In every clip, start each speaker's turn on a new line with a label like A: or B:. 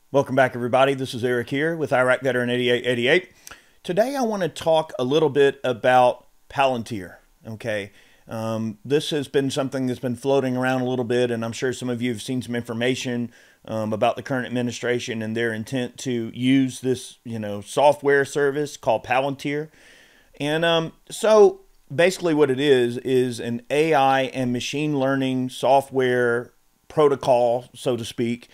A: Welcome back, everybody. This is Eric here with Iraq Veteran 8888. Today, I want to talk a little bit about Palantir. Okay, this has been something that's been floating around a little bit, and I'm sure some of you have seen some information about the current administration and their intent to use this, software service called Palantir. And so, basically, what it is an AI and machine learning software protocol, so to speak.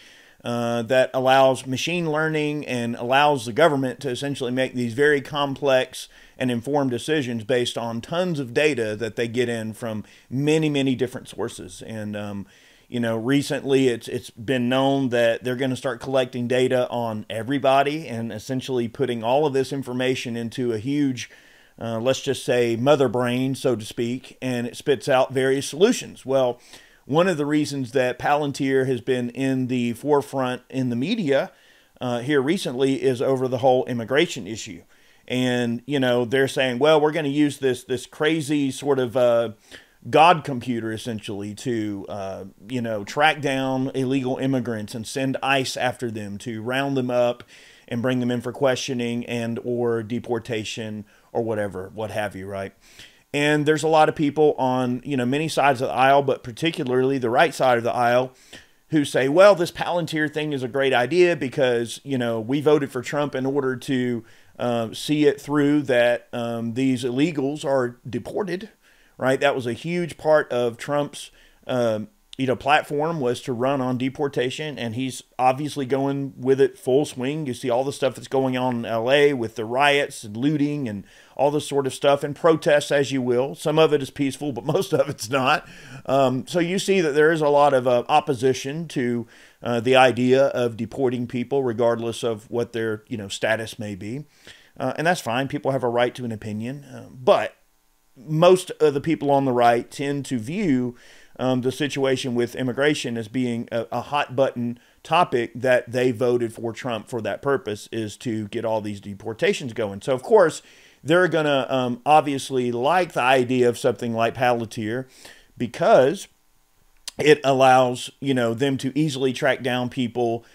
A: That allows machine learning and allows the government to essentially make these very complex and informed decisions based on tons of data that they get in from many, many different sources. And, recently it's been known that they're going to start collecting data on everybody and essentially putting all of this information into a huge, let's just say, mother brain, so to speak, and it spits out various solutions. Well, one of the reasons that Palantir has been in the forefront in the media here recently is over the whole immigration issue. And, they're saying, well, we're going to use this crazy sort of God computer, essentially, to, track down illegal immigrants and send ICE after them to round them up and bring them in for questioning and or deportation or whatever, what have you, right? And there's a lot of people on, many sides of the aisle, but particularly the right side of the aisle, who say, well, this Palantir thing is a great idea because, we voted for Trump in order to see it through that these illegals are deported, right? That was a huge part of Trump's, platform, was to run on deportation, and he's obviously going with it full swing. You see all the stuff that's going on in LA with the riots and looting and all this sort of stuff, and protests, as you will. Some of it is peaceful, but most of it's not. So you see that there is a lot of opposition to the idea of deporting people, regardless of what their status may be, and that's fine. People have a right to an opinion, but most of the people on the right tend to view the situation with immigration as being a hot button topic, that they voted for Trump for that purpose, is to get all these deportations going. So, of course, they're going to obviously like the idea of something like Palantir because it allows, them to easily track down people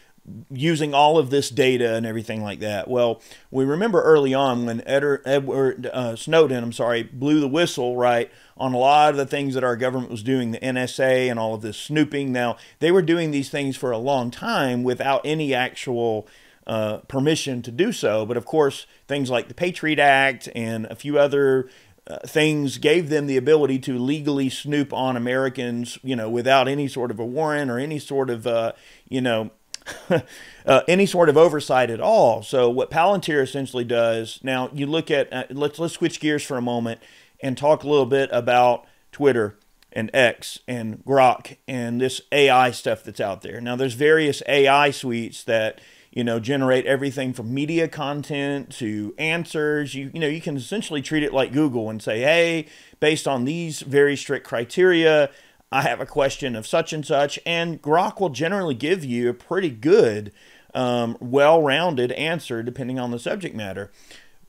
A: using all of this data and everything like that. Well, we remember early on when Edward Snowden, blew the whistle, right, on a lot of the things that our government was doing, the NSA and all of this snooping. Now, they were doing these things for a long time without any actual permission to do so. But of course, things like the Patriot Act and a few other things gave them the ability to legally snoop on Americans, without any sort of a warrant or any sort of, any sort of oversight at all. So what Palantir essentially does, now you look at, let's switch gears for a moment and talk a little bit about Twitter and X and Grok and this AI stuff that's out there. Now there's various AI suites that, generate everything from media content to answers. You can essentially treat it like Google and say, hey, based on these very strict criteria, I have a question of such and such, and Grok will generally give you a pretty good, well-rounded answer depending on the subject matter.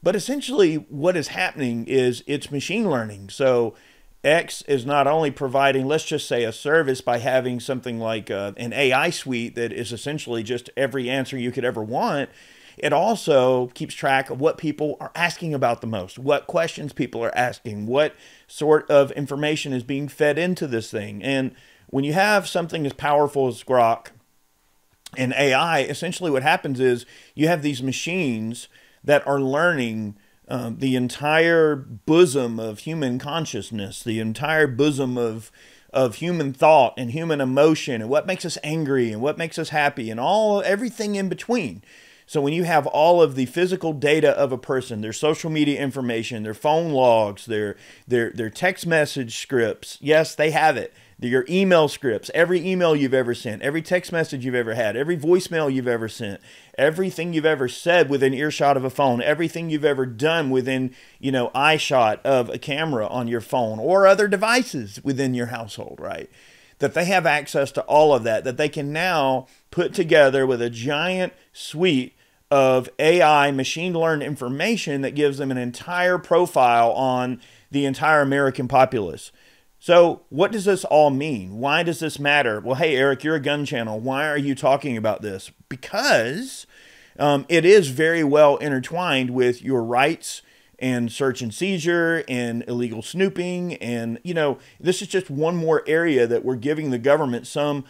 A: But essentially what is happening is it's machine learning. So X is not only providing, let's just say, a service by having something like an AI suite that is essentially just every answer you could ever want. It also keeps track of what people are asking about the most, what questions people are asking, what sort of information is being fed into this thing. And when you have something as powerful as Grok and AI, essentially what happens is you have these machines that are learning the entire bosom of human consciousness, the entire bosom of human thought and human emotion, and what makes us angry and what makes us happy and everything in between. So when you have all of the physical data of a person, their social media information, their phone logs, their text message scripts, yes, they have it. Your email scripts, every email you've ever sent, every text message you've ever had, every voicemail you've ever sent, everything you've ever said within earshot of a phone, everything you've ever done within, eyeshot of a camera on your phone or other devices within your household, right? That they have access to all of that they can now put together with a giant suite of AI machine learned information that gives them an entire profile on the entire American populace. So what does this all mean? Why does this matter? Well, hey, Eric, you're a gun channel. Why are you talking about this? Because it is very well intertwined with your rights and search and seizure and illegal snooping. And, this is just one more area that we're giving the government some,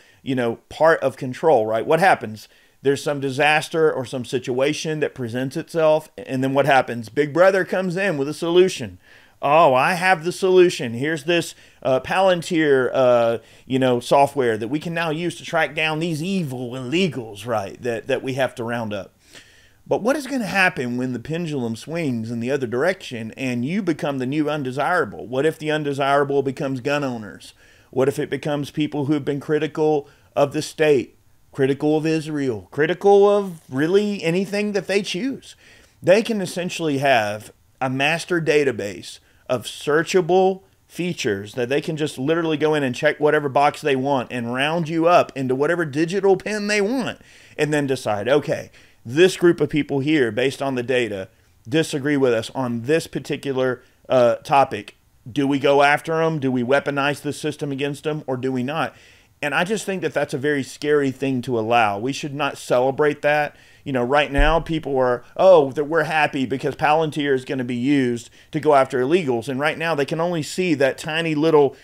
A: part of control, right? What happens? There's some disaster or some situation that presents itself. And then what happens? Big Brother comes in with a solution. Oh, I have the solution. Here's this Palantir, software that we can now use to track down these evil illegals, right, that we have to round up. But what is going to happen when the pendulum swings in the other direction and you become the new undesirable? What if the undesirable becomes gun owners? What if it becomes people who have been critical of the state, critical of Israel, critical of really anything that they choose? They can essentially have a master database of searchable features that they can just literally go in and check whatever box they want and round you up into whatever digital pin they want, and then decide, okay, this group of people here, based on the data, disagree with us on this particular topic. Do we go after them? Do we weaponize the system against them, or do we not? And I just think that that's a very scary thing to allow. We should not celebrate that. Right now people are, that we're happy because Palantir is going to be used to go after illegals. And right now they can only see that tiny little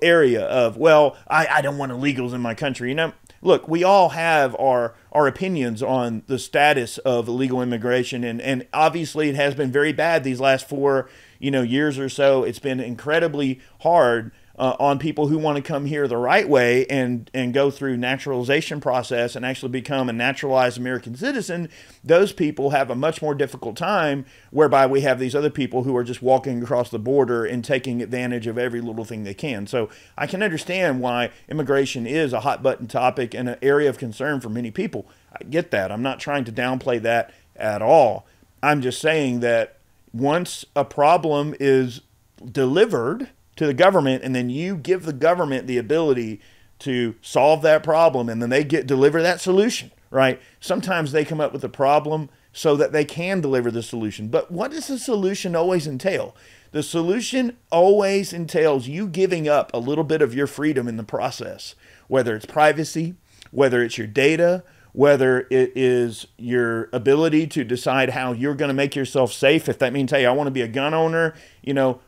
A: area of, well, I don't want illegals in my country. Look, we all have our opinions on the status of illegal immigration. And obviously it has been very bad these last 4 years or so. It's been incredibly hard on people who want to come here the right way and go through naturalization process and actually become a naturalized American citizen. Those people have a much more difficult time, whereby we have these other people who are just walking across the border and taking advantage of every little thing they can. So I can understand why immigration is a hot button topic and an area of concern for many people. I get that. I'm not trying to downplay that at all. I'm just saying that once a problem is delivered to the government, and then you give the government the ability to solve that problem, and then they deliver that solution, right? Sometimes they come up with a problem so that they can deliver the solution. But what does the solution always entail? The solution always entails you giving up a little bit of your freedom in the process, whether it's privacy, whether it's your data, whether it is your ability to decide how you're going to make yourself safe. If that means, hey, I want to be a gun owner,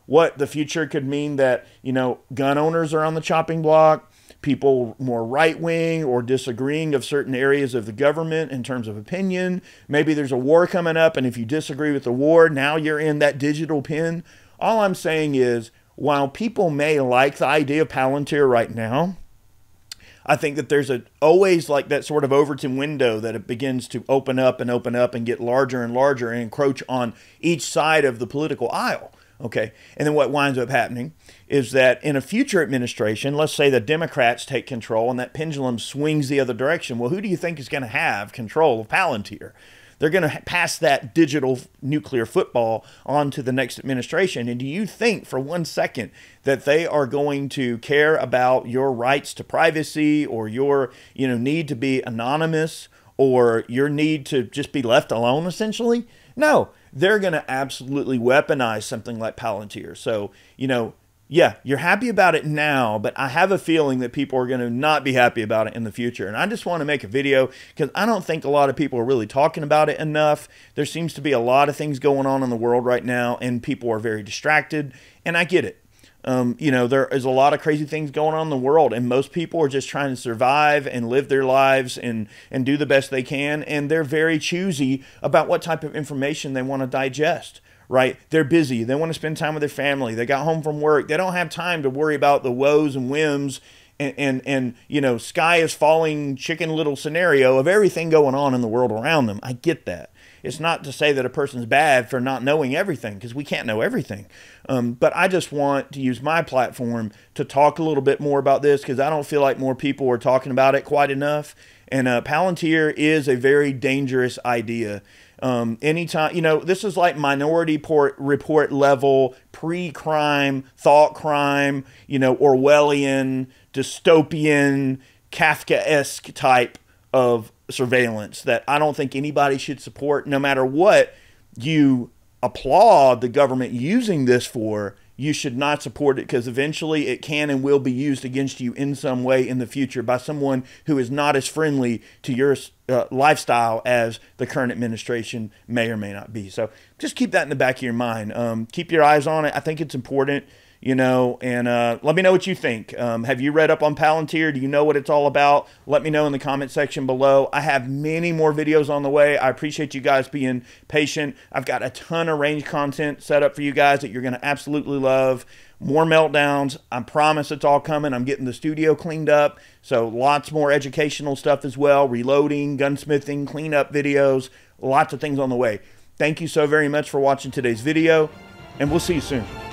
A: what the future could mean that, gun owners are on the chopping block, people more right-wing or disagreeing of certain areas of the government in terms of opinion. Maybe there's a war coming up, and if you disagree with the war, now you're in that digital pin. All I'm saying is, while people may like the idea of Palantir right now, I think that there's always like that sort of Overton window that it begins to open up and get larger and larger and encroach on each side of the political aisle. Okay. And then what winds up happening is that in a future administration, let's say the Democrats take control and that pendulum swings the other direction. Well, who do you think is going to have control of Palantir? They're going to pass that digital nuclear football on to the next administration. And do you think for 1 second that they are going to care about your rights to privacy or your need to be anonymous or your need to just be left alone, essentially? No, they're going to absolutely weaponize something like Palantir. So, yeah, you're happy about it now, but I have a feeling that people are going to not be happy about it in the future. And I just want to make a video because I don't think a lot of people are really talking about it enough. There seems to be a lot of things going on in the world right now, and people are very distracted, and I get it. There is a lot of crazy things going on in the world, and most people are just trying to survive and live their lives and do the best they can, and they're very choosy about what type of information they want to digest. Right? They're busy. They want to spend time with their family. They got home from work. They don't have time to worry about the woes and whims and sky is falling chicken little scenario of everything going on in the world around them. I get that. It's not to say that a person's bad for not knowing everything, because we can't know everything. But I just want to use my platform to talk a little bit more about this, because I don't feel like more people are talking about it quite enough. And Palantir is a very dangerous idea. Anytime, this is like Minority Report level, pre-crime, thought crime, Orwellian, dystopian, Kafkaesque type of surveillance that I don't think anybody should support. No matter what you applaud the government using this for, you should not support it, because eventually it can and will be used against you in some way in the future by someone who is not as friendly to your lifestyle as the current administration may or may not be. So just keep that in the back of your mind. Keep your eyes on it. I think it's important, and let me know what you think. Have you read up on Palantir? Do you know what it's all about? Let me know in the comment section below. I have many more videos on the way. I appreciate you guys being patient. I've got a ton of range content set up for you guys that you're going to absolutely love. More meltdowns. I promise it's all coming. I'm getting the studio cleaned up. So lots more educational stuff as well. Reloading, gunsmithing, cleanup videos. Lots of things on the way. Thank you so very much for watching today's video, and we'll see you soon.